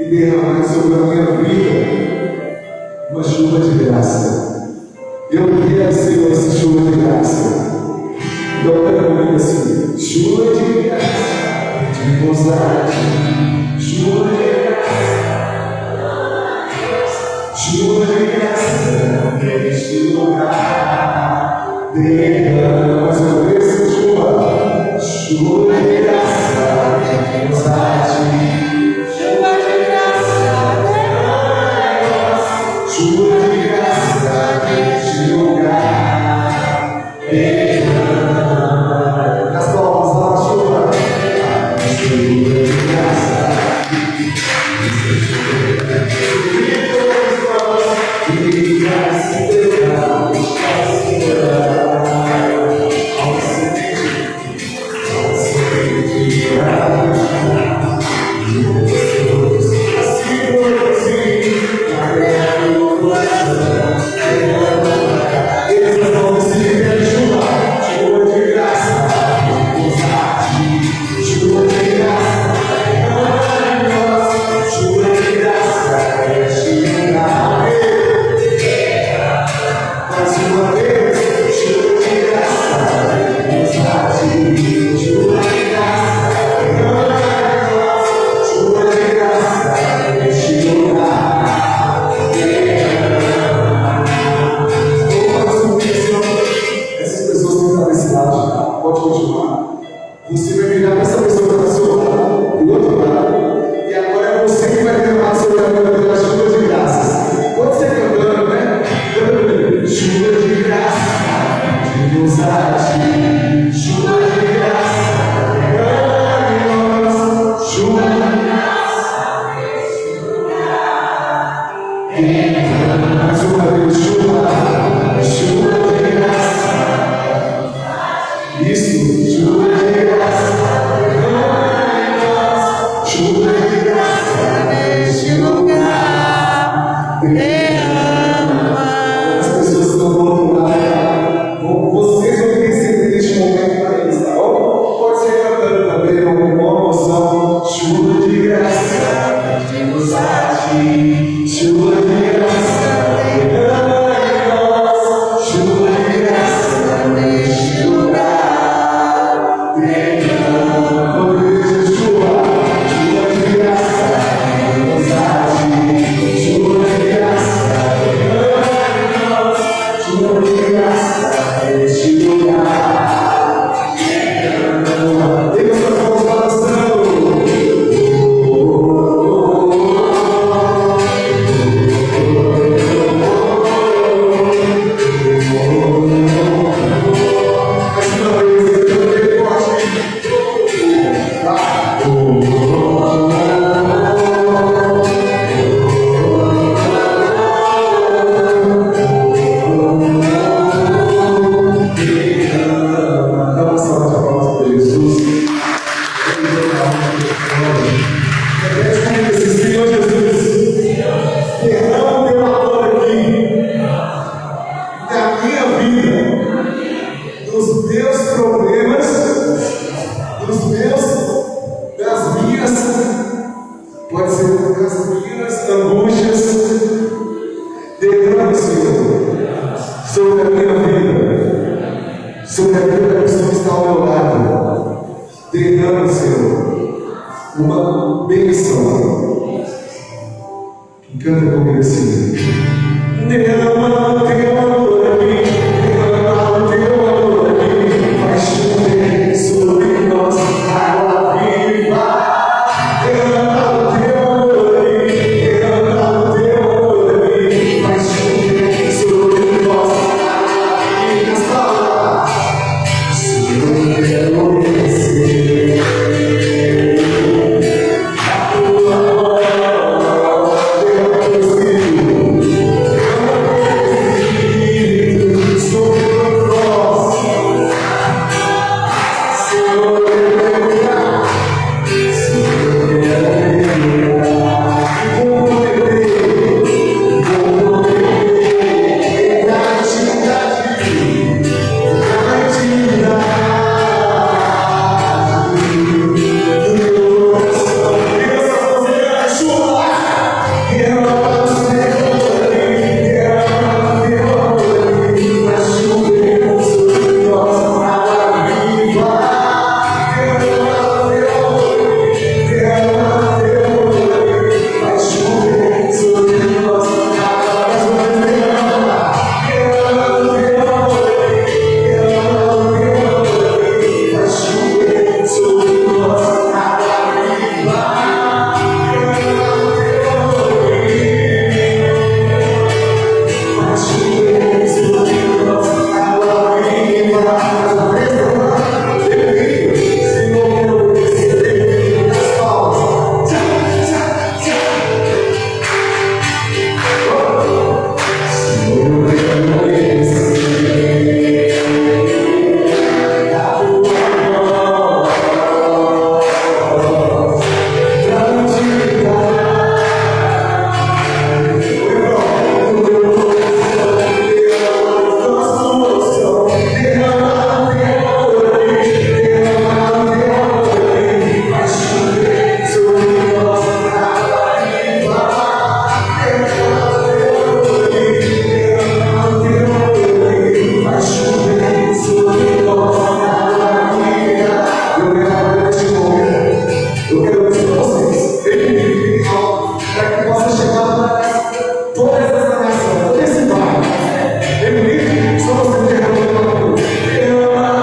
e derramar sobre a minha vida uma chuva de graça. Eu quero, Senhor, essa chuva de graça. Então, pega comigo assim: chuva de graça, de bondade, chuva de graça, chuva de graça, neste lugar. Derrama mais uma vez, chuva, chuva de graça, de bondade. Chuva de graça neste lugar, derrama. As palmas lá, chuva. Chuva de graça. De graça derrama. Ao semente de graça. Pode continuar. Você vai virar para essa pessoa que está do seu lado, do outro lado, e agora é você que vai derramar sobre a vida pela chuva de graças. Pode ser cantando, né? Cantando. Chuva de graça, de bondade, chuva de graça, derrama em nós, chuva de graça, derrama mais uma vez, chuva de graça. Isso, chuva de graça, chuva de graça neste lugar, derrama. As pessoas estão do outro lado, vocês vão receber neste momento para eles, tá bom? Pode ser cantando também, com uma emoção. Chuva de graça, de bondade, chuva de graça, derrama em nós, chuva de graça neste lugar. Derrama, Senhor, uma bênção. Canta comigo assim: derrama teu amor a mim, derrama teu amor a mim, vai chover sobre nós água viva. Derrama teu amor a mim, derrama teu amor a mim, vai chover sobre nós água viva. Sobre eu descer. Ele para que possa chegar a toda essa nação, todo esse bairro. Ele só você derramando a cruz. Derrama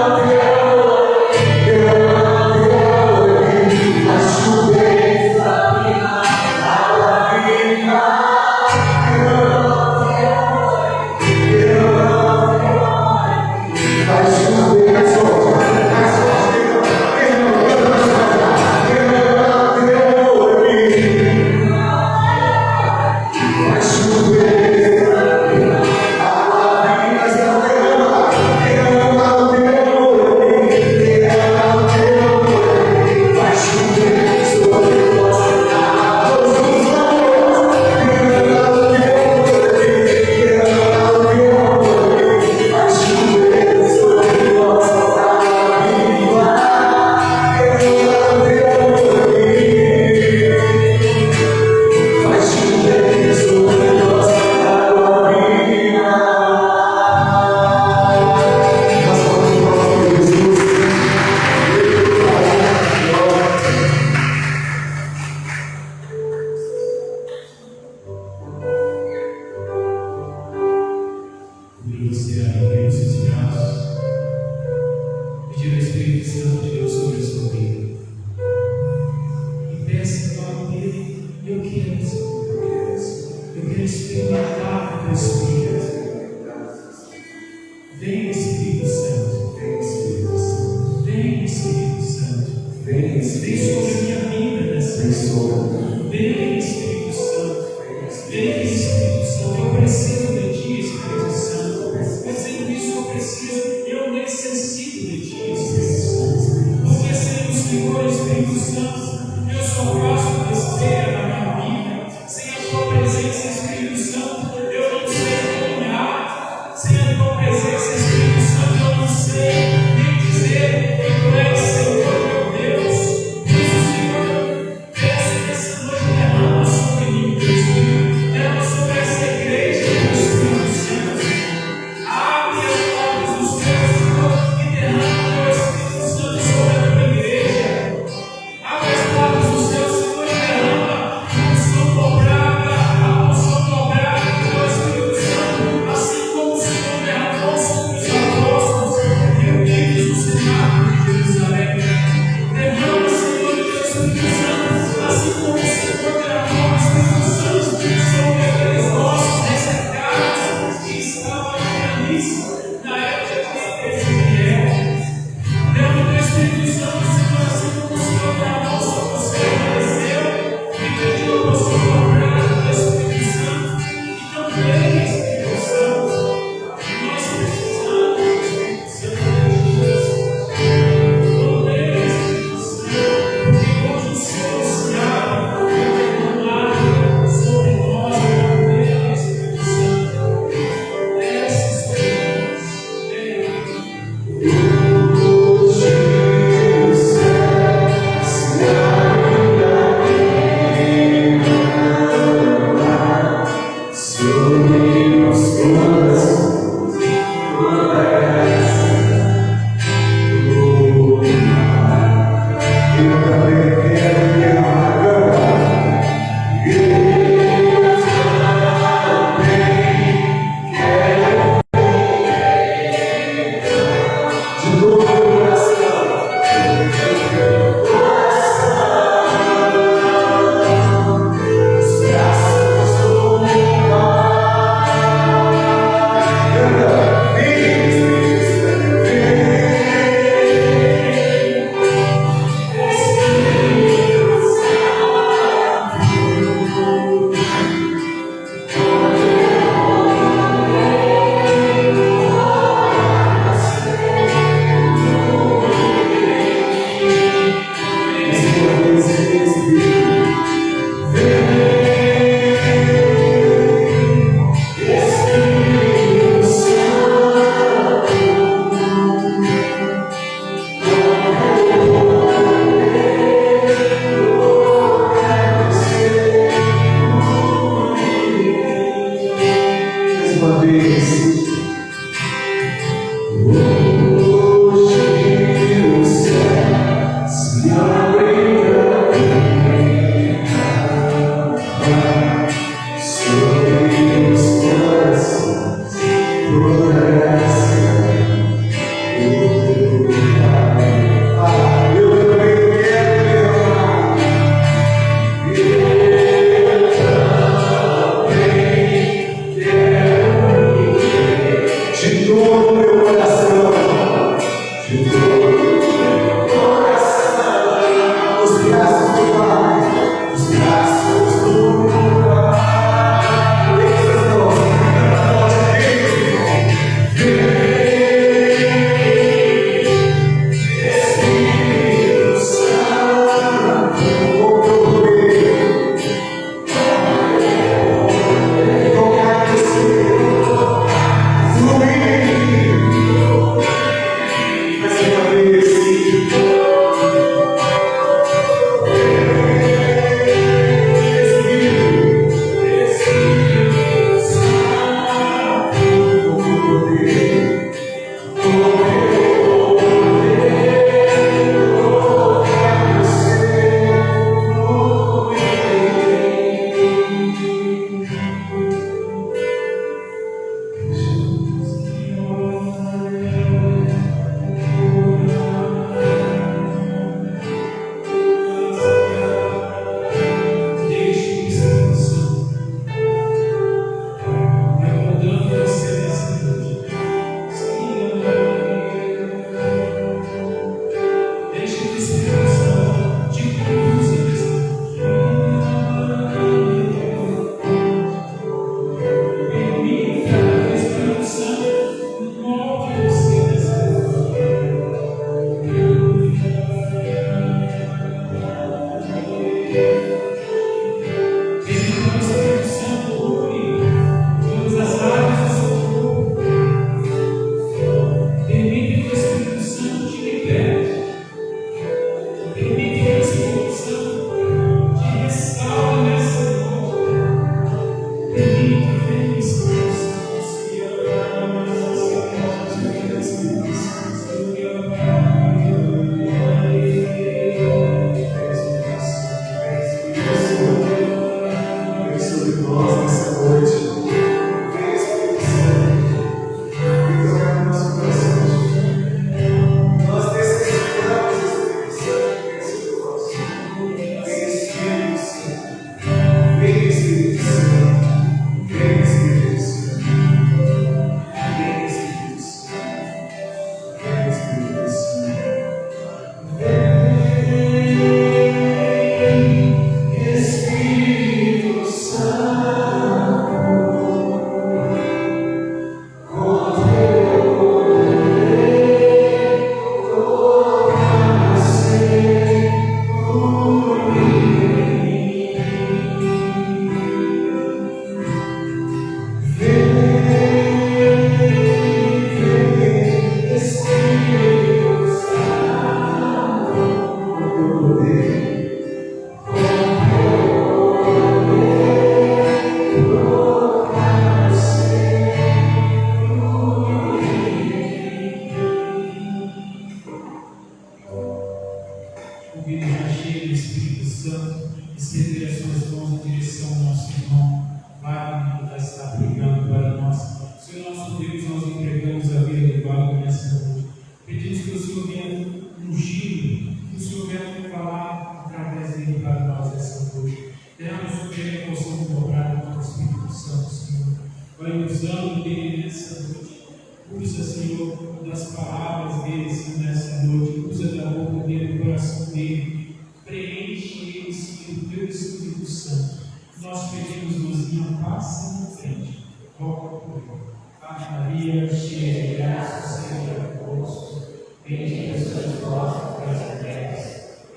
estender as suas mãos em direção ao nosso irmão Wagner, que vai estar pregando para nós. Senhor nosso Deus, nós entregamos a vida do Wagner nessa noite. Pedimos que o Senhor venha ungir, que o Senhor venha falar através dele para nós essa noite. Derrame sobre ele a porção dobrada do Espírito Santo, Senhor. Vai usando dele nessa noite. Usa, Senhor, das palavras dele, Senhor, nessa noite. Usa da boca dele, do coração dele. Preenche ele, Senhor, do teu Espírito Santo. Nós pedimos, Mãozinha, passa na frente. Roga por ele. Ave Maria, cheia de graça, o Senhor é convosco. Bendita sois vós entre as mulheres,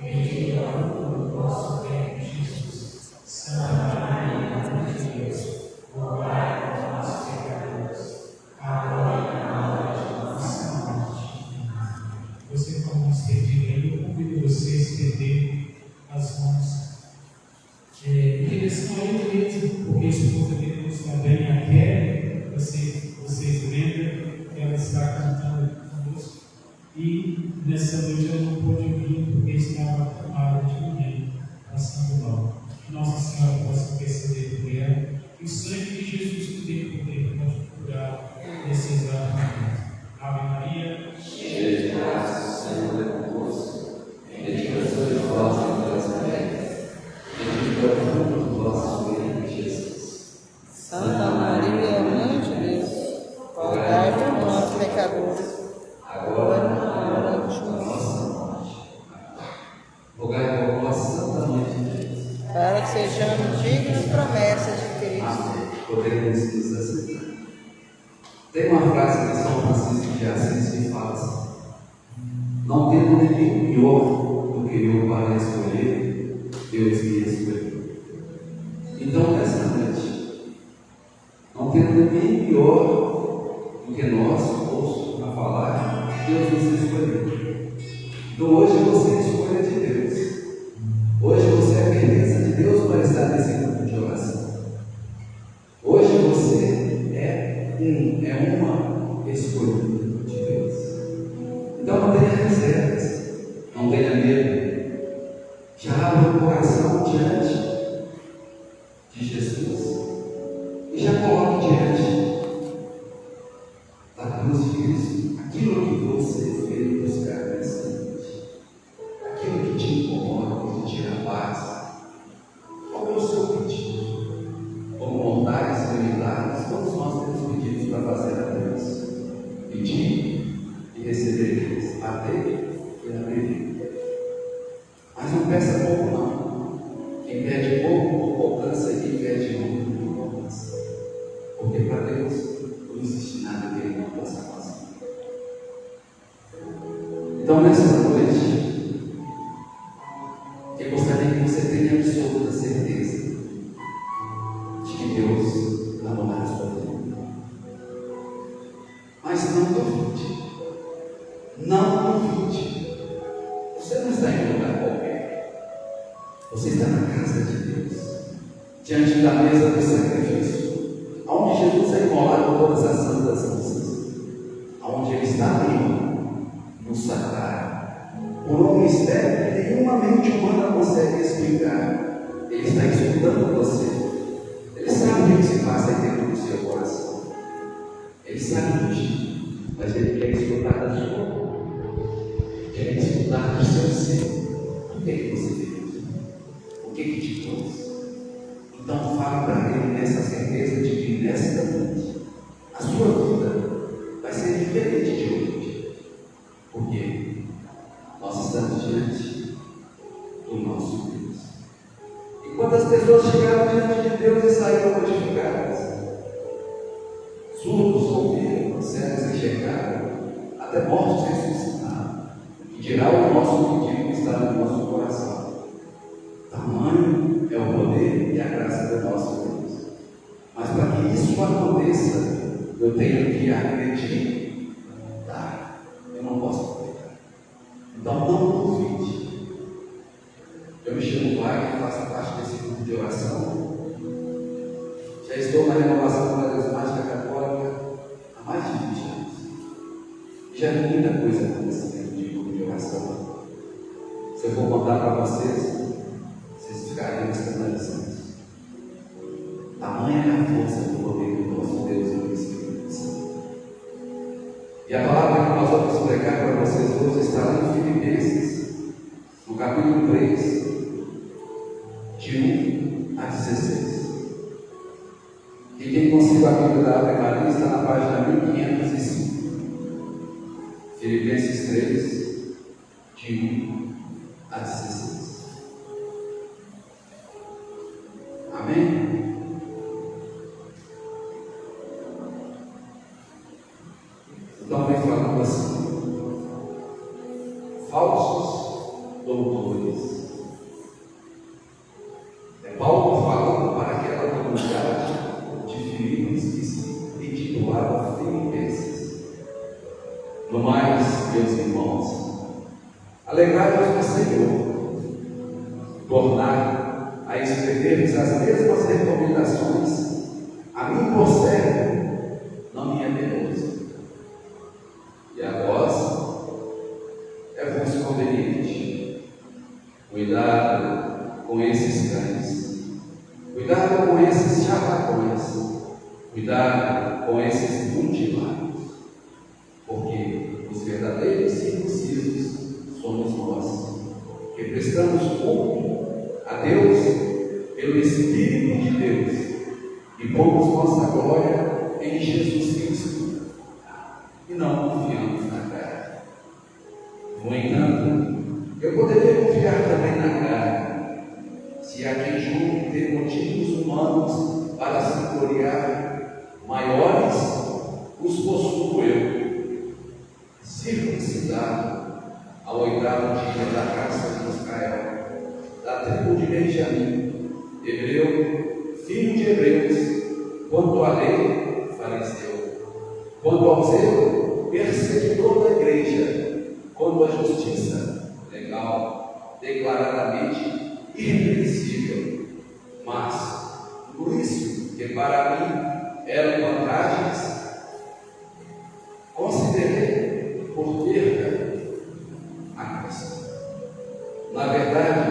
bendito é o fruto do vosso ventre, Jesus. Santa Maria, Mãe de Deus, rogai por nós, pecadores, agora e na hora de nossa morte. Você, como nos pedir aí, eu convido você a estender as mãos em direção a ele mesmo, porque a esposa dele não está bem, a Kelly, vocês lembram que ela está cantando conosco. E nessa noite ela não pôde vir porque estava tomada de manhã, passando mal. Que Nossa Senhora possa interceder por ela. E o sangue de Jesus que tem poder pode curar nesse exato momento. Ave Maria, cheia de graça, o Senhor é convosco. Bendita sois vós entre as mulheres, bendito é o fruto do vosso ventre, Jesus. Santa Maria, Mãe de Deus, rogai por nós, pecadores, agora na hora de nossa morte. Rogai por nós, Santa Mãe de Deus, para que sejamos dignos promessas de Cristo. amém. Podemos nos aceitar. Tem uma frase de São Francisco de Assis que fala assim: não tendo ninguém pior do que eu para escolher, Deus me escolheu. Então, nessa noite, não tendo ninguém pior do que nós, ouço a falar, Deus nos escolheu. Então, hoje você é escolha de Deus. Hoje você é a presença de Deus para estar nesse grupo de oração. Hoje você é uma escolha de Deus. Então não tenha reservas, não tenha medo. Já abra o coração diante de Jesus e já coloque diante da cruz de Cristo aquilo que você veio buscar nessa noite, aquilo que te incomoda, que te tira a paz. Qual é o seu pedido? Como mortais e milagres, todos nós temos pedidos para fazer a Deus. Pedir e recebereis, bater e abrir. Mas não peça pouco, não. Quem pede pouco alcança, e quem pede muito não alcança. Porque para Deus não existe nada que Ele não possa fazer. Então, nessa noite, eu gostaria que você tenha absoluta certeza de que Deus amará a sua vida. Mas não duvide. Não duvide. Você não está em lugar qualquer. Você está na casa de Deus, diante da mesa do sacrifício, onde Jesus é imolado todas as santas missas, onde Ele está ali, no sacrário, por um mistério que nenhuma mente humana consegue explicar. Ele está escutando você. Ele sabe o que se passa dentro do seu coração. Ele sabe do dia, mas Ele quer escutar da sua boca. Quer escutar do seu ser. O que é que você fez? O que é que te trouxe? Então fale para Ele nessa certeza de que nesta noite a sua vida vai ser diferente de hoje. Porque nós estamos diante do nosso Deus. E quantas pessoas chegaram diante de Deus e saíram modificadas? Surdos ouviram, cegos enxergaram, até mortos ressuscitaram. E dirá o nosso pedido que está no nosso coração. Tamanho é o poder e a graça do nosso Deus. Mas para que isso aconteça, eu tenho que acreditar. Eu não posso acreditar. Então não duvide. Eu me chamo Wagner, faço parte desse grupo de oração. Já estou na renovação carismática católica há mais de 20 anos. Já vi muita coisa acontecendo de grupo de oração. Se eu for contar para vocês ficarem caminhos canalizados. Tamanha é a força do poder do nosso Deus e do Espírito Santo. E a palavra que nós vamos pregar para vocês hoje está lá em Filipenses, no capítulo 3, de 1 a 16. E quem consiga a Bíblia da Ave Maria está na página 1505. Filipenses 3, de 1 a 16. Amém? Então vem falando assim: falsos doutores. É Paulo falando para aquela comunidade de Filipos que se intitulava Filipenses. No mais, meus irmãos, alegrai-vos no Senhor, tornai a escrever-vos as mesmas recomendações, a mim por servo, não me é penoso. E a vós é-vos conveniente. Cuidado com esses cães, cuidado com esses charlatões, cuidado com esses mutilados, porque os verdadeiros circuncisos somos nós, que prestamos culto a Deus pelo Espírito de Deus e pomos nossa glória em Jesus Cristo e não confiamos na carne. No entanto, eu poderia confiar também na carne, se há quem julgue ter motivos humanos para se gloriar, maiores os possuo eu, circuncidado ao 8º dia da raça de Israel, da tribo de Benjamim, hebreu, filho de hebreus, quanto à lei, fariseu, quanto ao zelo, perseguidor da igreja, quanto à justiça, legal, declaradamente irrepreensível. Mas, por isso que para mim eram vantagens, considerei por perda a Cristo. Na verdade,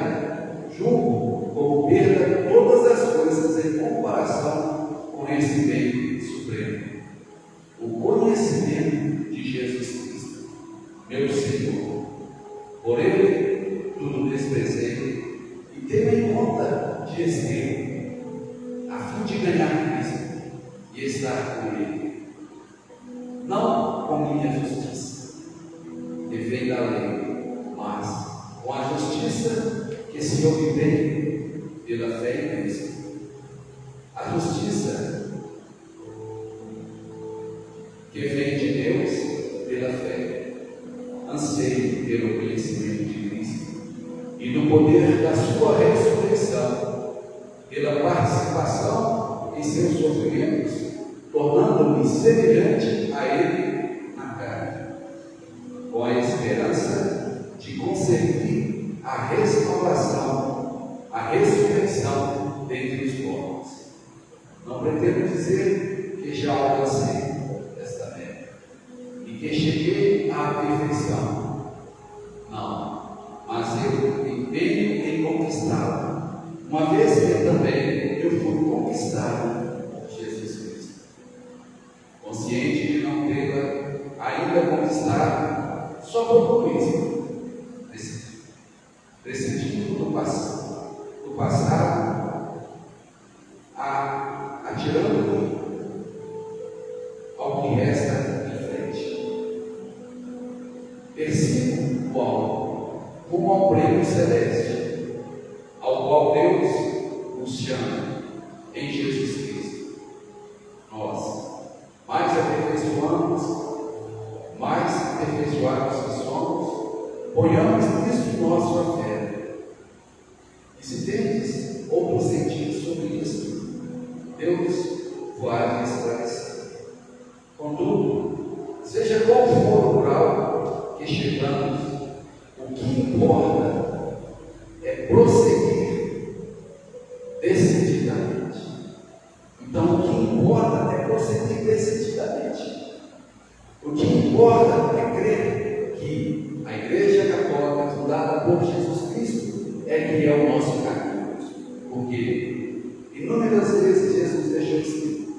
julgo como perda todas as coisas em comparação com esse bem supremo, o conhecimento de Jesus Cristo, meu Senhor. Por ele tudo desprezei e tenho em conta de esteio, a fim de ganhar Cristo e estar com ele, não com minha justiça, que vem da lei, mas com a justiça que se obtém pela fé em Cristo. A justiça que vem de Deus pela fé. Anseio pelo conhecimento de Cristo e do poder da sua ressurreição, pela participação em seus sofrimentos, tornando-me semelhante a Ele na carne, com a esperança de conseguir a restauração, a ressurreição dentre os mortos. Não pretendo dizer que já alcancei esta meta e que cheguei à perfeição. Não, mas eu empenho em conquistá-la, uma vez que também eu fui conquistado por Jesus Cristo. Consciente de não tê-la ainda conquistado, só por isso, decidindo do passado, atirando-me ao que resta em frente. Persigo o alvo, rumo ao prêmio celeste, ao qual Deus nos chama em Jesus Cristo. Nós, mais aperfeiçoados que somos, ponhamos nisso nossa fé. E se tendes outro sentido sobre isso, Deus vos há de esclarecer. Contudo, seja qual for o grau que chegamos, o que importa é prosseguir decididamente. Então, o que importa é prosseguir decididamente. O que importa é crer que a Igreja Católica, fundada por Jesus Cristo, é que é o nosso caminho. Porque inúmeras vezes Jesus deixou escrito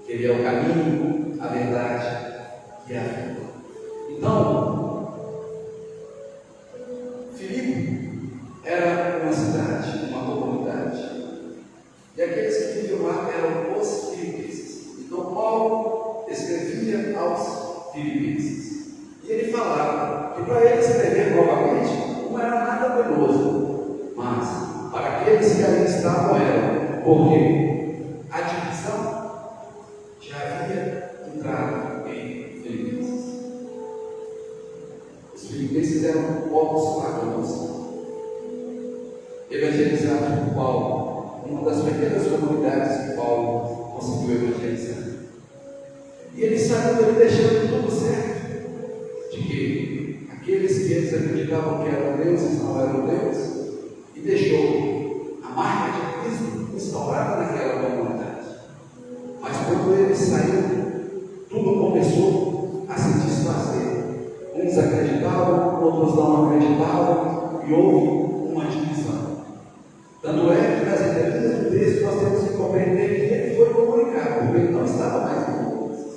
que Ele é o caminho, a verdade e a vida. Então, Filipe era uma cidade, uma comunidade, e aqueles que viviam lá eram os filipenses. Então Paulo escrevia aos filipenses, e ele falava que para ele escrever novamente não era nada penoso, mas para aqueles que ali estavam era, porque a divisão já havia entrado em Filipenses. Os filipenses eram povos pagãos, evangelizados por Paulo, uma das primeiras comunidades que Paulo conseguiu evangelizar. E ele saiu dele deixando tudo certo, de que aqueles que eles acreditavam que eram deuses não eram deuses, e deixou a marca de Cristo instaurada naquela comunidade. Mas quando ele saiu, tudo começou a se desfazer. Uns acreditavam, outros não acreditavam, e houve uma divisão. Tanto é que nas entrelinhas do texto nós temos que compreender que ele foi comunicado, porque ele não estava mais em Filipenses.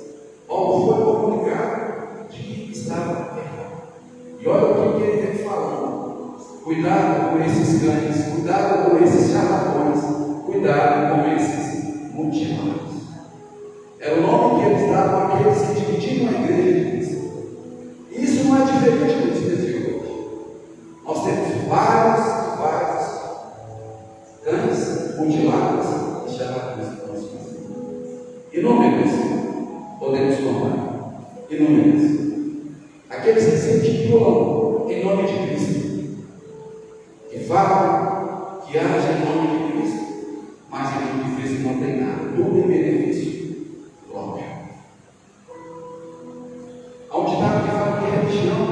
Paulo foi comunicado de que estava errado. E olha o que ele vem falando: cuidado com esses cães, cuidado com esses charlatões, cuidado com esses mutilados. Era o nome que eles davam àqueles que dividiam a igreja de Cristo. E isso não é diferente dos dias de hoje. Nós temos vários cães mutilados e charlatões. Inúmeros podemos tomar. Inúmeros. Aqueles que se intitulam em nome de Cristo, que falam que haja em nome de Cristo, mas em nome de Cristo não tem nada, tudo em benefício próprio. Há um ditado que fala que religião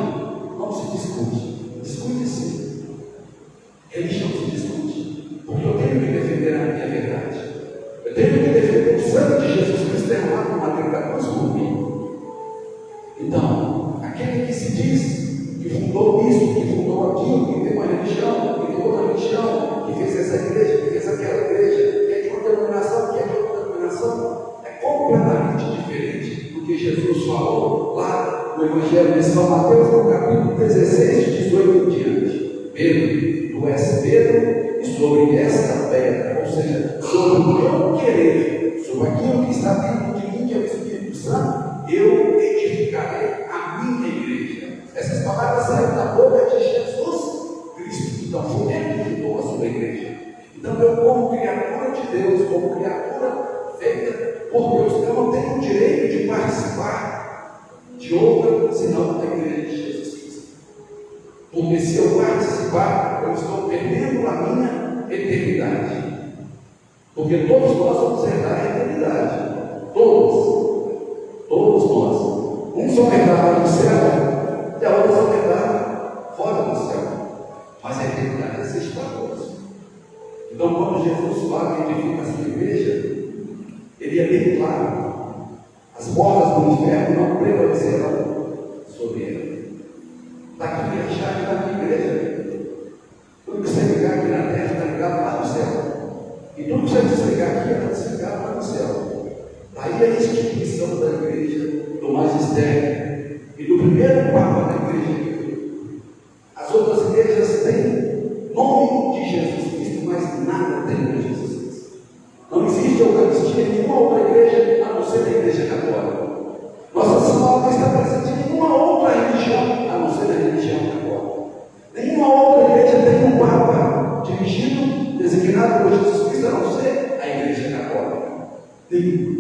não se discute. Discute sim. Religião se discute, porque eu tenho que defender a minha verdade. Eu tenho que defender o sangue de Jesus Cristo derramado no madeira da cruz por mim. Então, aquele que se diz que fundou isso, que fundou aquilo, que tem uma religião, que tem outra religião, que fez essa igreja, que fez aquela igreja, que é de outra denominação, que é de outra denominação, é completamente diferente do que Jesus falou lá no Evangelho de São Mateus, no capítulo 16, 18 em diante. Pedro, tu és Pedro, e sobre esta pedra, ou seja, sobre o meu querer, sobre aquilo que está dentro de mim, que é o Espírito Santo, eu edificarei a minha igreja. Essas palavras saíram da boca de Jesus Cristo. Então foi ele que fundou a sua igreja. Então eu, como criatura de Deus, como criatura feita por Deus, eu não tenho o direito de participar de outra senão da igreja de Jesus Cristo. Porque se eu participar, eu estou perdendo a minha eternidade. Porque todos nós vamos herdar a eternidade. Todos nós. Uns vão herdar no céu e a outra vão herdar fora do céu. Mas a eternidade existe para todos. Então, quando Jesus fala que edifica a sua igreja, ele é bem claro: as portas do inferno não prevalecerão sobre ela. Daqui é a chave da minha igreja. Tudo que você ligar aqui na terra está ligado lá no céu. E tudo que você desligar aqui está desligado lá no céu. Daí a instituição da igreja, do magistério e do primeiro papa da igreja. As outras igrejas têm nome de Jesus Cristo, mas nada tem de Jesus Cristo. Não existe Eucaristia em nenhuma outra igreja a não ser a igreja católica. Nossa Senhora não está presente em nenhuma outra religião a não ser a religião católica. Nenhuma outra igreja tem um papa dirigido, designado por Jesus Cristo, a não ser a igreja católica. Nenhum.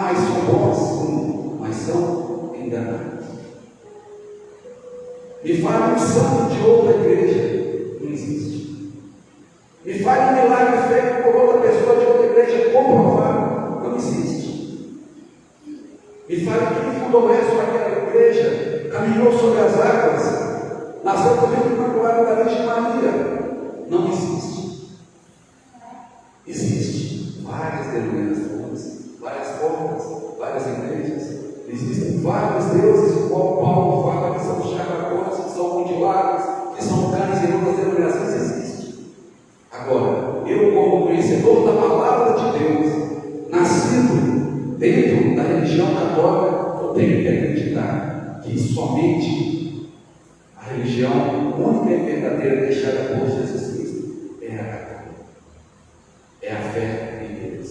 Mas são bons, mas são enganados. Me fale um santo de outra igreja, não existe. Me fale um milagre feito por outra pessoa de outra igreja comprovável, não existe. Me fale quem fundou essa ou aquela igreja, caminhou sobre as águas, nasceu do ventre imaculado da Virgem Maria, não existe. Existe várias denominações, várias formas, várias igrejas. Existem vários deuses, o qual Paulo fala que são charlatões, que são mutilados, que são cães em outras denominações. Existe. Agora, eu como conhecedor da palavra de Deus, nascido dentro da religião católica, eu tenho que acreditar que somente a religião única e verdadeira deixada por Jesus Cristo é a católica, é a fé em Deus.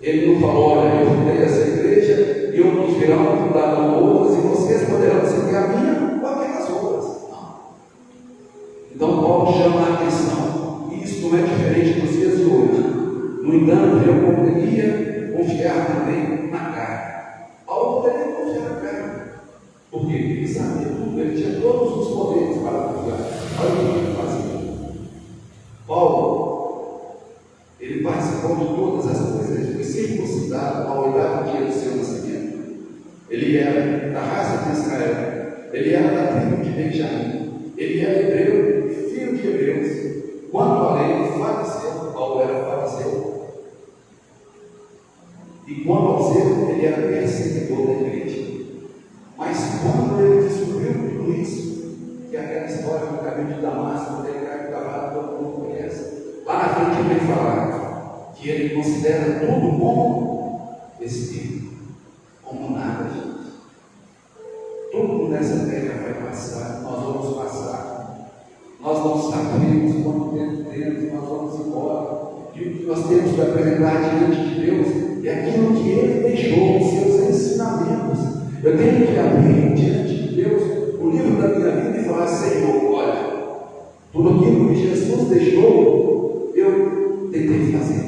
Ele não falou: olha, eu fundei essa igreja e outros virão fundar outras, e vocês poderão seguir a minha ou aquelas outras. Não. Então Paulo chama a atenção, e isso não é diferente dos dias de hoje. No entanto, eu poderia confiar também na carne. Paulo poderia confiar na carne. Por quê? Ele sabia tudo, ele tinha todos os poderes para confiar. Olha o que ele fazia. Paulo, ele participou de todas as coisas. Ele foi circuncidado ao oitavo dia do seu nascimento. Ele era da raça de Israel. Ele era da tribo de Benjamim. Ele era hebreu, filho de hebreus. Quanto a lei, fariseu. Paulo era fariseu. E quanto ao zelo, ele era perseguidor da igreja. Mas quando ele descobriu tudo isso, que é aquela história do caminho de Damasco, onde ele cai do cavalo, todo mundo conhece, lá na frente ele vem falar que ele considera tudo como espírito, como nada, gente. Tudo nessa terra vai passar, nós vamos passar. Nós não sabemos quanto tempo temos, nós vamos embora. E o que nós temos para apresentar diante de Deus é aquilo que Ele deixou, os seus ensinamentos. Eu tenho que abrir diante de Deus o livro da minha vida e falar: Senhor, olha, tudo aquilo que Jesus deixou, eu tentei fazer.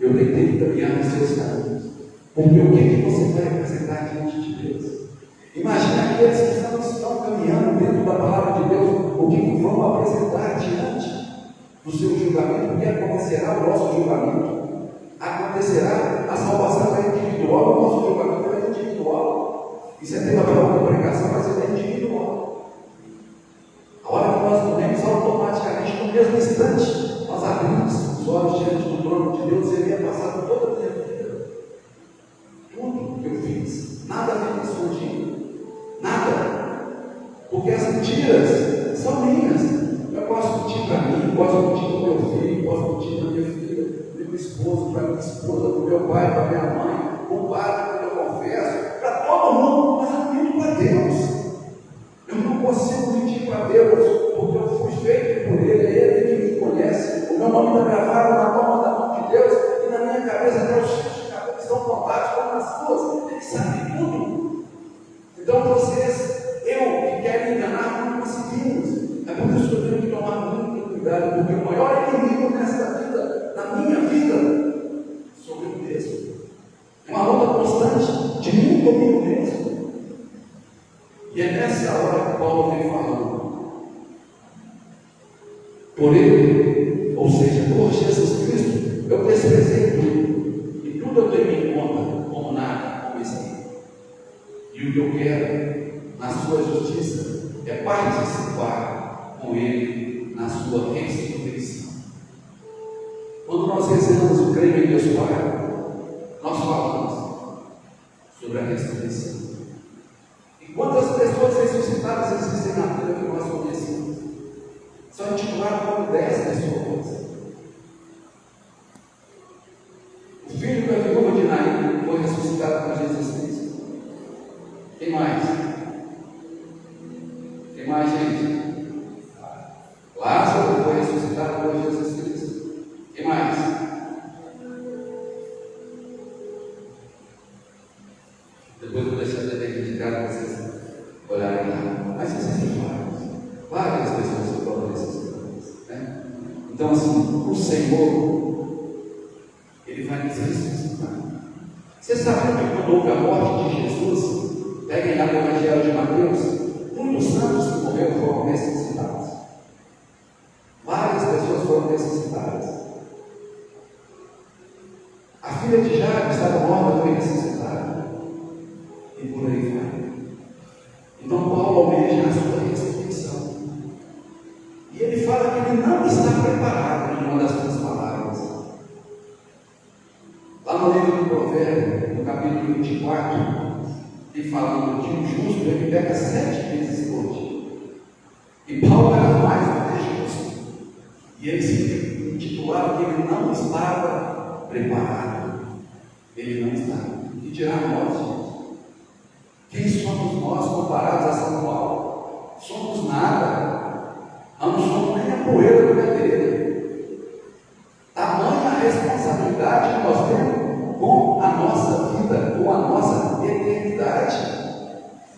Eu tentei caminhar nos seus caminhos. Porque o que você vai apresentar diante de Deus? Imagina aqueles que estão caminhando dentro da palavra de Deus, o que vão apresentar diante do seu julgamento, o que acontecerá o nosso julgamento. Acontecerá a salvação é individual, o nosso julgamento é individual. Isso é tema para outra pregação, mas ele é individual. A hora que nós morremos, automaticamente, no mesmo instante, nós abrimos os olhos diante do trono de Deus. Ele ia passar por toda a minha vida. Tudo que eu fiz, nada me escondido. Nada. Porque as mentiras são minhas. Eu posso mentir para mim, posso mentir para o meu filho, posso mentir para minha filha, para meu esposo, para minha esposa, para o meu pai, para minha mãe, para o padre, para eu confesso, para todo mundo, mas eu minto para Deus. Eu não consigo mentir para Deus, porque eu fui feito por Ele, é Ele que me conhece. O meu nome está gravado na palma da mão de Deus, e na minha cabeça até os fios de cabelo estão contados como as suas. Ele sabe tudo. Então vocês, eu que quero enganar, não conseguimos. É por isso que eu tenho que tomar muito cuidado, porque o maior inimigo nesta vida, na minha vida, sou eu mesmo. É uma luta constante de mim comigo mesmo. E é nessa hora que Paulo vem falando. Por Ele, ou seja, por Jesus Cristo, eu desprezei tudo. E tudo eu tenho em conta como nada, como espírito. E o que eu quero, na sua justiça, é participar com Ele na sua ressurreição. Quando nós rezamos o creio em Deus Pai, nós falamos sobre a ressurreição. E quantas pessoas ressuscitadas existem na vida que nós conhecemos? São intituladas como 10 pessoas. O filho da viúva de Naim foi ressuscitado por Jesus Cristo. Quem mais? Quem mais, gente? Lázaro foi ressuscitado por Jesus Cristo. Quem mais? Depois eu vou deixar de dedicar para vocês olharem lá. Mas existem várias pessoas que foram ressuscitadas, né? Então, assim, o Senhor, Ele vai nos ressuscitar. Você sabe que quando houve a morte de Jesus, peguem lá no Evangelho de Mateus, muitos santos que morreram foram ressuscitados. Várias pessoas foram ressuscitadas. A filha de Jairo estava morta, foi ressuscitada. E por aí vai. Então Paulo almeja a sua ressurreição. E ele fala que ele não está preparado em uma das suas palavras. Lá no livro do Provérbio, no capítulo 24, ele falando que o justo ele pega 7 vezes por dia. E Paulo era mais do que justo. E ele se intitulava intitulava que ele não estava preparado. Ele não estava. E dirá nós, gente? Quem somos nós comparados a São Paulo? Somos nada. Não somos nem a poeira do pedreiro. Tamanha a responsabilidade que nós temos com a nossa vida, com a nossa eternidade.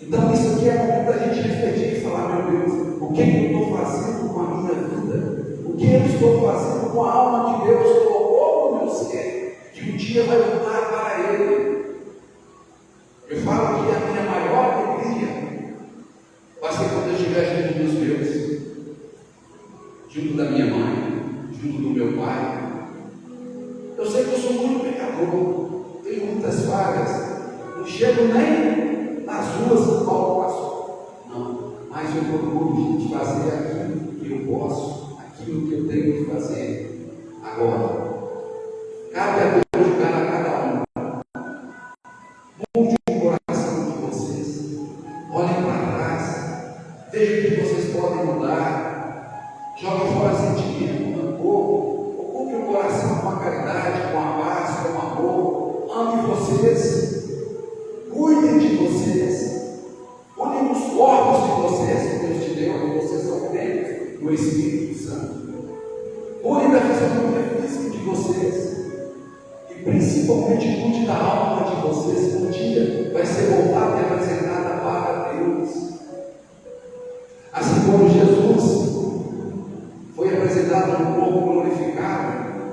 Então isso aqui é momento da gente refletir e falar: meu Deus, o que eu estou fazendo com a minha vida? O que eu estou fazendo com a alma que Deus colocou no meu ser, que um dia vai voltar para Ele? Eu falo que a minha maior alegria vai ser quando eu estiver junto dos meus, junto da minha mãe, junto do meu pai. Eu sei que eu sou muito pecador, tenho muitas falhas, não chego nem nas ruas do Paulo passou. Não, mas eu procuro de fazer aquilo que eu posso, aquilo que eu tenho que fazer. Agora, cabe a Deus julgar a cada um. Mude o coração de vocês. Olhem para trás. Vejam o que vocês podem mudar. Jogue fora sentimento, rancor. Ocupe o coração com a caridade, com a paz, com o amor. Ame vocês. Cuidem de vocês. Cuidem dos corpos de vocês que Deus te deu, que vocês são templos do Espírito Santo. Cuidem da fisionomia física de vocês. E principalmente cuide da alma de vocês, que um dia vai ser voltada e apresentada para Deus. Assim como Jesus foi apresentado no corpo glorificado,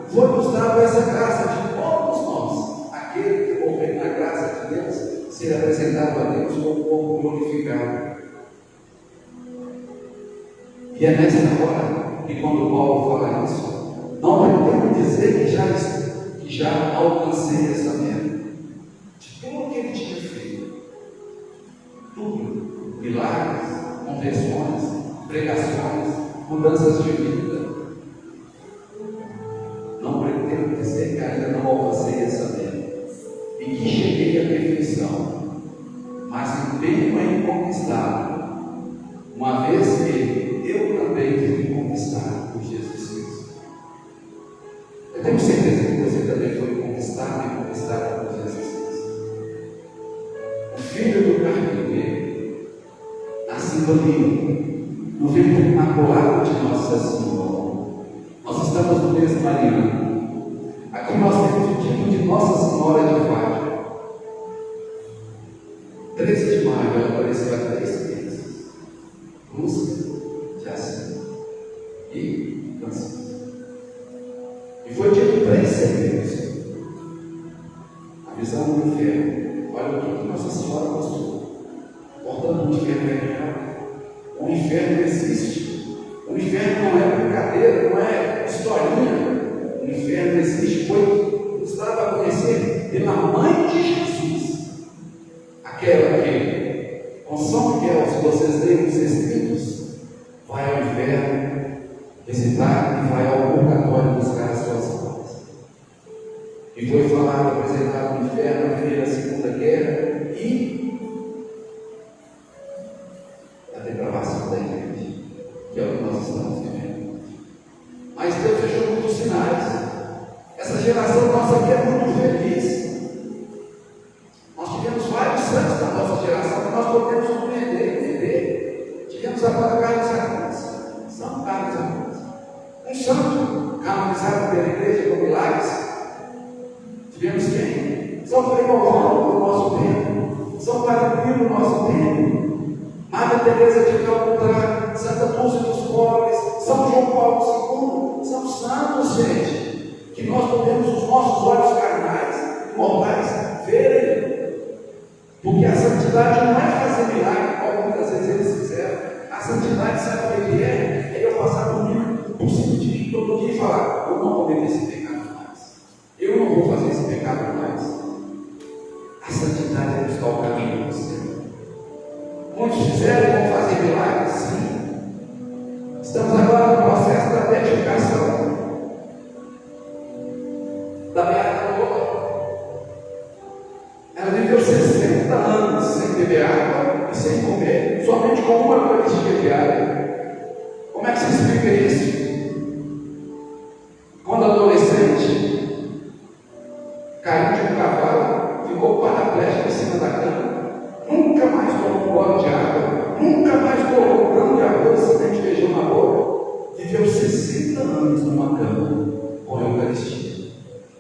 foi nos dado essa graça de todos nós, aquele que morreu na graça de Deus, ser apresentado a Deus com o corpo glorificado. E é nessa hora que, quando Paulo fala isso, não pretendo dizer que já alcancei essa meta. De tudo que ele tinha feito, tudo, milagres, conversões, pregações, mudanças de vida, não pretendo dizer que ainda não alcancei essa meta e que cheguei à perfeição, mas empenho em conquistá-la, uma vez que eu também fui conquistado por Jesus Cristo. Eu tenho certeza que você também foi conquistado e conquistada por Jesus Cristo. O filho do carpinteiro, nascido ali, no ventre imaculado de Nossa Senhora. Nós estamos no mês mariano. Aqui nós temos o título de Nossa Senhora de Fátima. 13 de maio ela apareceu a 3 meses. Lúcia, Jacinta e Francisco. E foi dito 3 segredos. A visão do inferno. Olha o que Nossa Senhora mostrou. Portanto, o inferno é real. O inferno existe. O inferno não é brincadeira, não é historinha. O inferno existe. Foi nos dado a conhecer pela mãe de Jesus. Aquela que, com São Miguel, se vocês lerem os Escritos, vai ao inferno visitar e vai ao purgatório buscar as suas almas. E foi falado, apresentado no inferno, a primeira e a segunda guerra e a depravação da igreja, que é o que nós estamos vivendo. Mas Deus deixou muitos sinais. Essa geração nossa aqui é muito feliz. Nós tivemos vários santos da nossa geração que nós podemos compreender, entender. Tivemos agora Carlos Aquinas, São Carlos Aquinas, um santo canonizado pela igreja com milagres. Tivemos quem? São Frei Galvão do nosso tempo, São Padre Pio do nosso tempo, Madre Teresa de Calcutá, Santa Lúcia dos Pobres, São João Paulo II. São santos, gente, que nós podemos os nossos olhos carnais, mortais, verem. Porque a santidade não é fazer milagre, como muitas vezes eles fizeram. A santidade, sabe o que é? É eu passar por cima de mim todo dia e falar: eu não vou cometer esse pecado mais. Eu não vou fazer esse pecado mais. A santidade é buscar o caminho do Senhor. Muitos fizeram e vão fazer milagres, sim. Estamos agora no processo da beatificação da Beata Lourdes. Ela viveu 60 anos sem beber água e sem comer, somente com uma eucaristia diária. Como é que se explica isso? Quando a adolescente, caiu de um cavalo, ficou paraplégico em cima da cama, nunca mais tomou um gole de água, nunca mais colocou um grão de arroz, semente de feijão na boca, viveu 60 anos numa cama com a Eucaristia.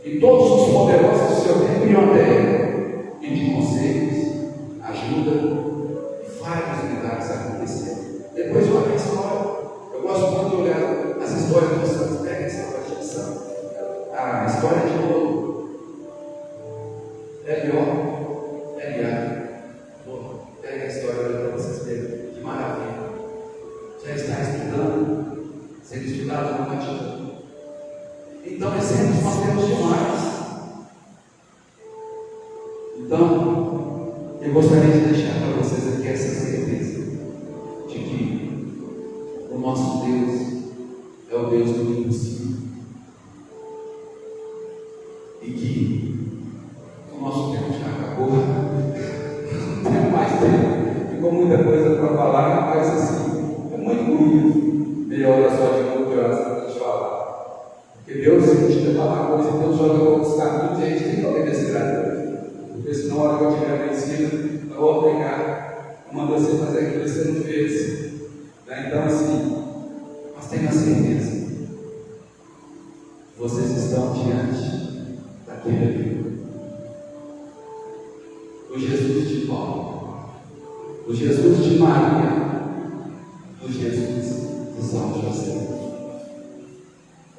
E todos os poderosos do seu tempo iam até ele, pedir conselhos, ajuda, e vários milagres aconteceram. Depois olha a história. Eu gosto muito de olhar as histórias dos santos. Pega essa história de santo. A história de ouro. L.O.L.A. Pega a história para vocês verem. Que maravilha. Já está estudando, sendo estudado no Vaticano. Então, exemplos nós temos demais. Então, eu gostaria de deixar para vocês aqui essa certeza de que o nosso Deus é o Deus do impossível e que o nosso tempo já acabou. Não tem mais tempo, ficou muita coisa para falar, mas assim, é muito bonito meia hora só de culto e oração para a gente falar. Porque Deus, se a gente quer falar coisa, Deus joga outros caminhos e a gente tem que obedecer a Deus. Porque senão, a hora que eu estiver vencido, eu vou pegar, mando você fazer aquilo que você não fez. Então, assim, mas tenha certeza, vocês estão diante daquele ali, o Jesus de Paulo, o Jesus de Maria, o Jesus de São José.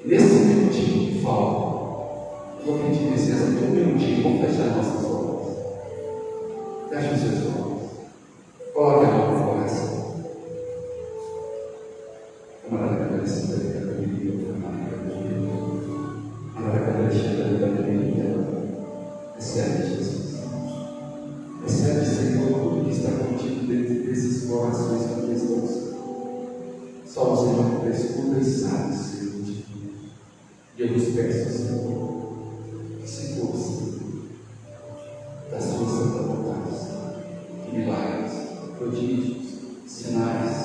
E nesse minutinho que falta, eu vou pedir licença de um minutinho, vamos fechar nossas olhos. Feche os seus olhos. Coloque a mão no coração. Recebe, Jesus. Recebe, Senhor, tudo que está contido dentro desses corações que aqui estão. Só o Senhor que escuta e sabe, Senhor. E eu vos peço, Senhor, que se força da sua santa vontade, que milagres, prodígios, sinais,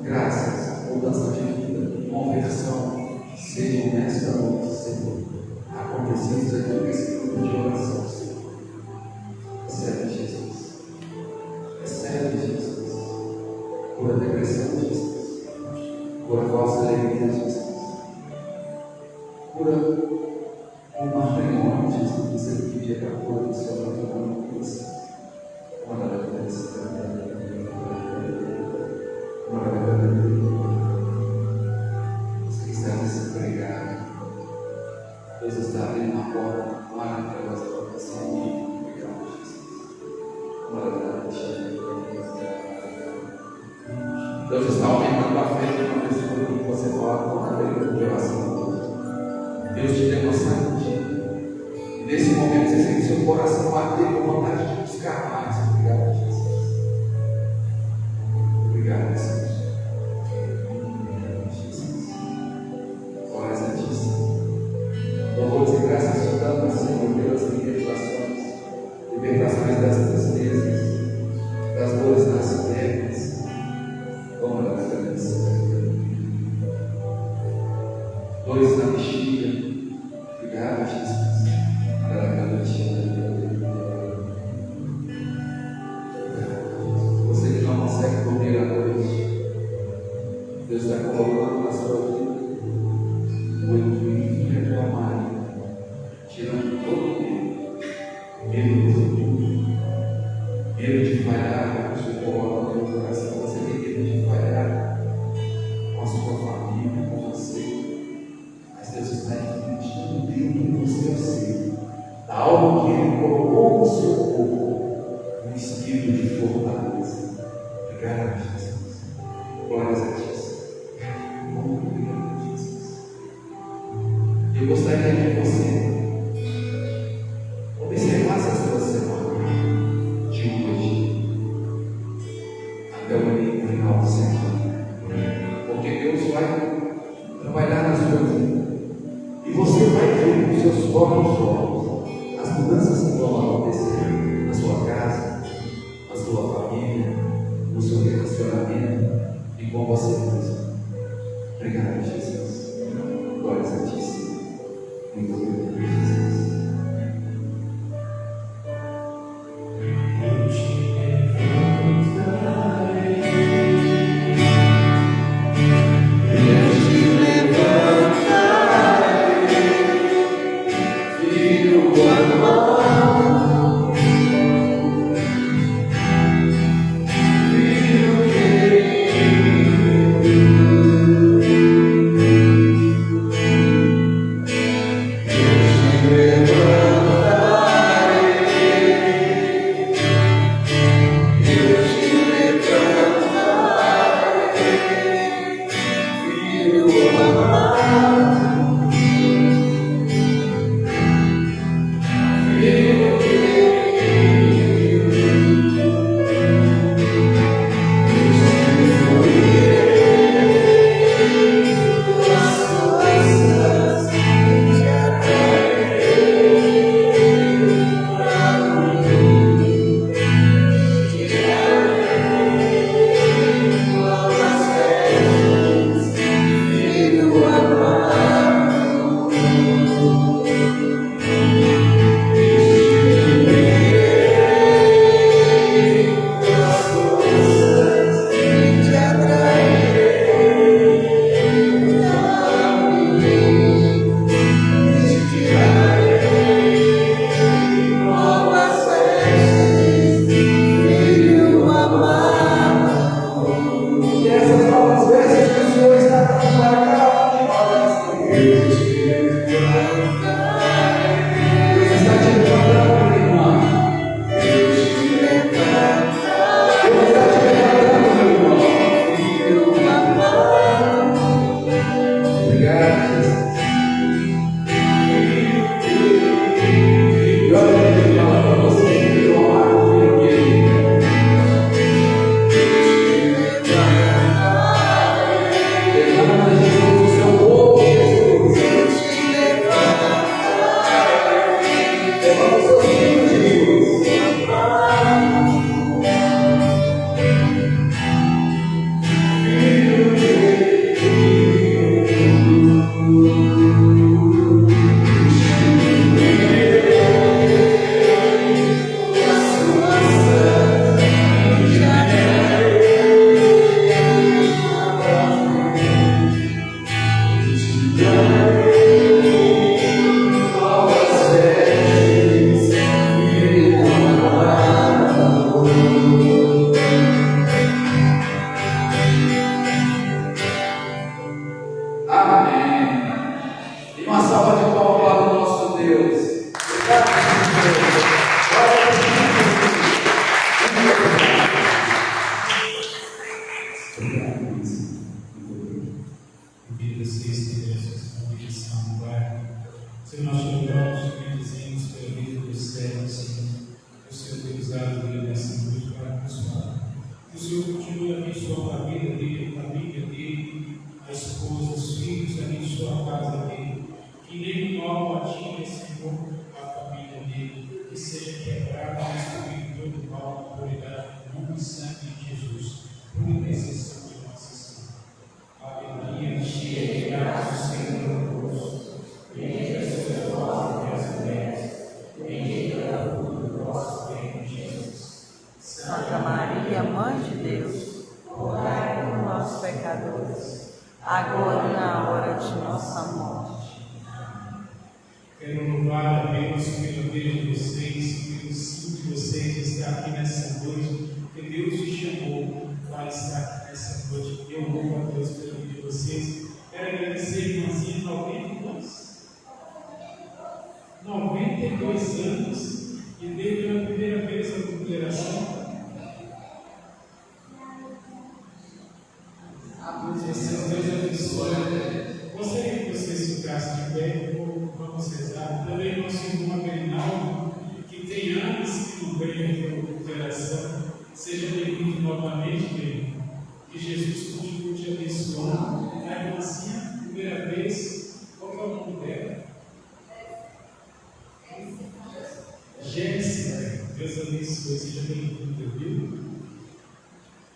graças, mudança de vida, conversão, sejam nesta noite, Senhor, acontecidos aqui nesse grupo de oração, Senhor. Recebe, Jesus. Recebe, Jesus. Cura a depressão, Jesus. Cura a vossa alegria, Jesus. Cura o matrimônio, Jesus. Você pedia para a cura do seu matrimônio, que você que está desempregado, Deus está abrindo uma porta maravilhosa para você e obrigado, Jesus. Deus está aumentando a fé de uma pessoa que você fala com a cabeça de oração. Deus te deu uma saúde. E nesse momento você sente seu coração bater com vontade de buscar mais. Obrigado, Jesus. Obrigado, Jesus. Glória Santíssima. Louvores e graças te damos, Senhor, pelas libertações, libertações das tristezas, das dores nas pernas. Vamos lá, dores na bexiga. Obrigado, Jesus. Você que não consegue dormir à noite, Deus está colocando na sua vida o equilíbrio de Maria, tirando todo o medo do futuro, medo de falhar, que você coloca no seu coração. Você tem medo de falhar com a sua família, com você, mas Deus está infundindo dentro do seu ser algo que Ele colocou no seu corpo, um espírito de fortaleza. Obrigado, Jesus. Glórias a Jesus. Obrigado, Jesus. Eu gostaria que você observasse a sua semana de hoje até o final de semana, porque Deus vai trabalhar na sua vida e você vai ver com seus próprios olhos as mudanças que vão acontecer na sua casa, na sua família, no seu relacionamento e com você mesmo. Obrigado, Jesus. Glória Santíssima. Muito obrigado. Deus, nós te louvamos e bendizemos pela vida do céu, Senhor. O Senhor tem usado ele nessa noite para abençoar. Que o Senhor continue abençoando a vida dele, a família dele, a esposa, os filhos, abençoa a casa dele. Que nenhum mal atinja, Senhor, a família dele. Que seja quebrado e destruído todo mal, autoridade, no nome e sangue de Jesus. Por intercessão de nossa Senhora. Ave Maria, cheia de graça, o Senhor é convosco. Bendita sois vós entre as mulheres, bendito é o fruto do vosso ventre, Jesus. Santa Maria, Mãe de Deus, rogai por nós, pecadores, agora e na hora de nossa morte. Quero louvar a Deus pela vida de vocês, pelo sim de vocês estar aqui nessa noite, que Deus te chamou para estar aqui nessa noite. Eu louvo a Deus pela vida de vocês. Quero agradecer, irmãzinha, 92 anos, e veio pela primeira vez a consideração. Esses dois abençoem. Gostaria que vocês ficassem de pé, vamos rezar. Também nosso irmão Aguinaldo, que tem anos que não veio pela consideração. Seja bem-vindo novamente, bem. Que Jesus continue te abençoando. A irmãzinha, primeira vez, qual é o nome dela? Jéssica, Deus abençoe, seja bem-vinda, viu?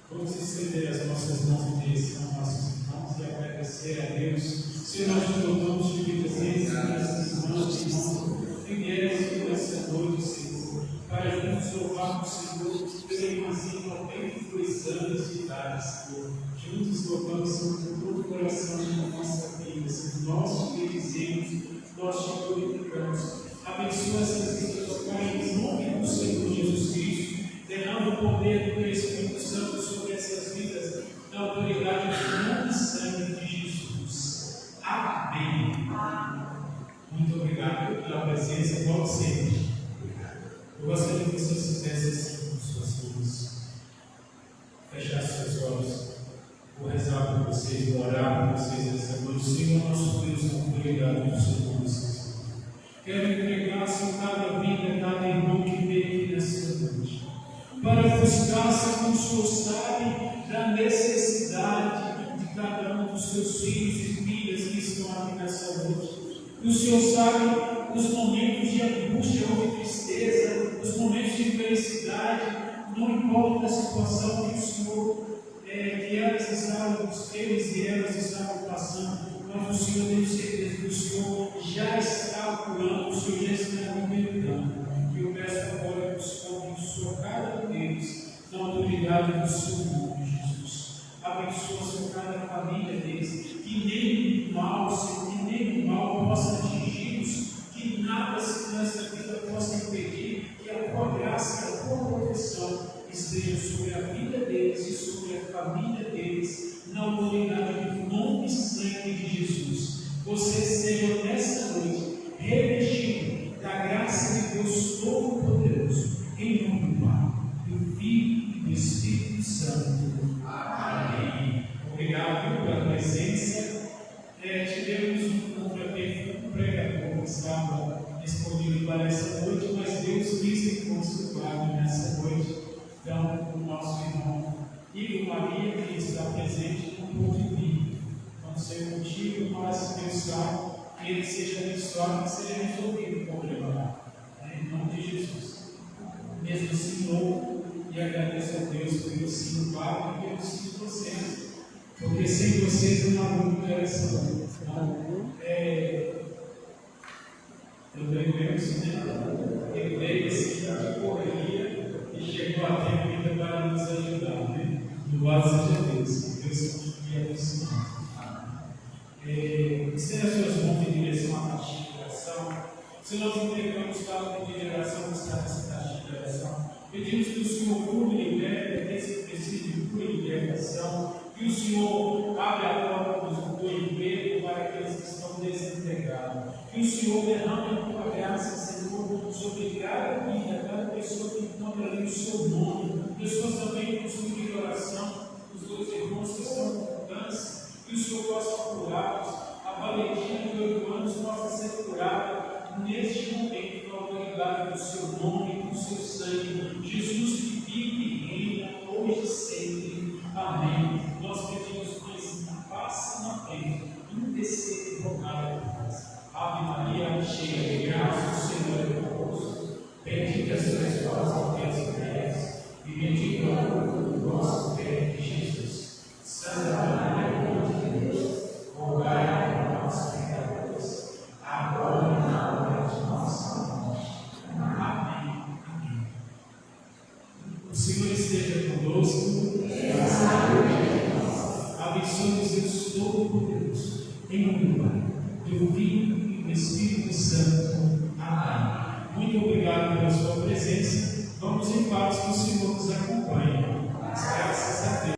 Vamos estender as nossas mãos em direção aos nossos irmãos e agradecer a Deus. Se nós te louvamos de presença nesses irmãos e irmãos que vieram nessa noite, Senhor, para juntos louvarmos, Senhor, pela irmãzinha de 92 anos de idade, Senhor. Juntos louvamos, Senhor, com todo o coração da nossa vida, Senhor. Nós te bendizemos, nós te glorificamos. Abençoa essas vidas, Pai, em nome do Senhor Jesus Cristo. Derrama o poder do Espírito Santo sobre essas vidas, na autoridade do nome e sangue de Jesus. Amém. Muito obrigado pela presença, volte sempre. Eu gostaria que vocês fizessem assim com suas mãos. Fechar seus olhos. Vou rezar por vocês, vou orar por vocês essa noite. Senhor, nosso Deus, com autoridade do Senhor Jesus. Quero entregar, Senhor, cada vida, cada irmão que veio aqui nessa noite, para buscar, Senhor, o Senhor sabe da necessidade de cada um dos seus filhos e filhas que estão aqui nessa noite. O Senhor sabe os momentos de angústia ou de tristeza, os momentos de felicidade, não importa a situação que o Senhor, que elas estavam, eles e elas estavam passando. Mas o Senhor tem certeza que o Senhor já está curando, o Senhor já está libertando. E eu peço agora que o Senhor abençoe cada um deles, na autoridade do Seu nome, Jesus. Abençoa, Senhor, cada família deles, que nem mal, Senhor, que nem mal possa atingi-los, que nada, Senhor, nessa vida possa impedir que a tua graça e a tua proteção esteja sobre a vida deles e sobre a família deles, na autoridade do nome e sangue de Jesus. Você seja nessa noite revestido da graça de Deus Todo-Poderoso, em nome do Pai, do Filho e do Espírito Santo. Amém. Obrigado pela presença. Tivemos um pregador que estava disponível para essa noite, mas Deus quis consultado nessa noite. Então, o nosso irmão Igor Maria, que está presente, não pôde vir. Não sei o motivo, mas Deus sabe que ele seja abençoado, que seja resolvido o problema. Em nome de Jesus. Mesmo assim, louvo e agradeço a Deus pelo sim do Pai e pelo sim de vocês. Porque sem vocês eu não haveria interação. Eu veio mesmo, né? Ele veio assim de correria e chegou a tempo ainda para nos ajudar, né? Louvado seja Deus, que Deus continue abençoando. Estenda as suas mãos em direção à caixinha de oração. Se nós entregamos cada de oração que está nessa caixinha de oração, pedimos que o Senhor cure e liberte desse presídio, cure e libertação, que o Senhor abra a porta do emprego para aqueles que estão desempregados, que o Senhor derrame a tua graça, Senhor, sobre cada vida, cada pessoa que encontra ali o seu nome, pessoas também com o de oração, os dois irmãos que estão com câncer, que o Senhor possa curá-los, a Valentina de 8 anos possa ser curada, neste momento, na autoridade do seu nome e do seu sangue, Jesus que vive e reina hoje e sempre. Amém. Nós pedimos, Mãezinha, passa na frente, intercede por rogai por nós. Ave Maria, cheia de graça, o Senhor é convosco. Bendita sois vós entre as mulheres, e bendito é o fruto do vosso ventre, Jesus. Santa Maria, Mãe de Deus, rogai por nós, pecadores, agora e na hora de nossa morte. Amém. Amém. O Senhor esteja conosco. Abençoe-nos Deus Todo-Poderoso, em nome do Pai, do Filho e do Espírito Santo. Amém. Muito obrigado pela sua presença. Vamos em paz, que o Senhor nos acompanhe. Graças a Deus.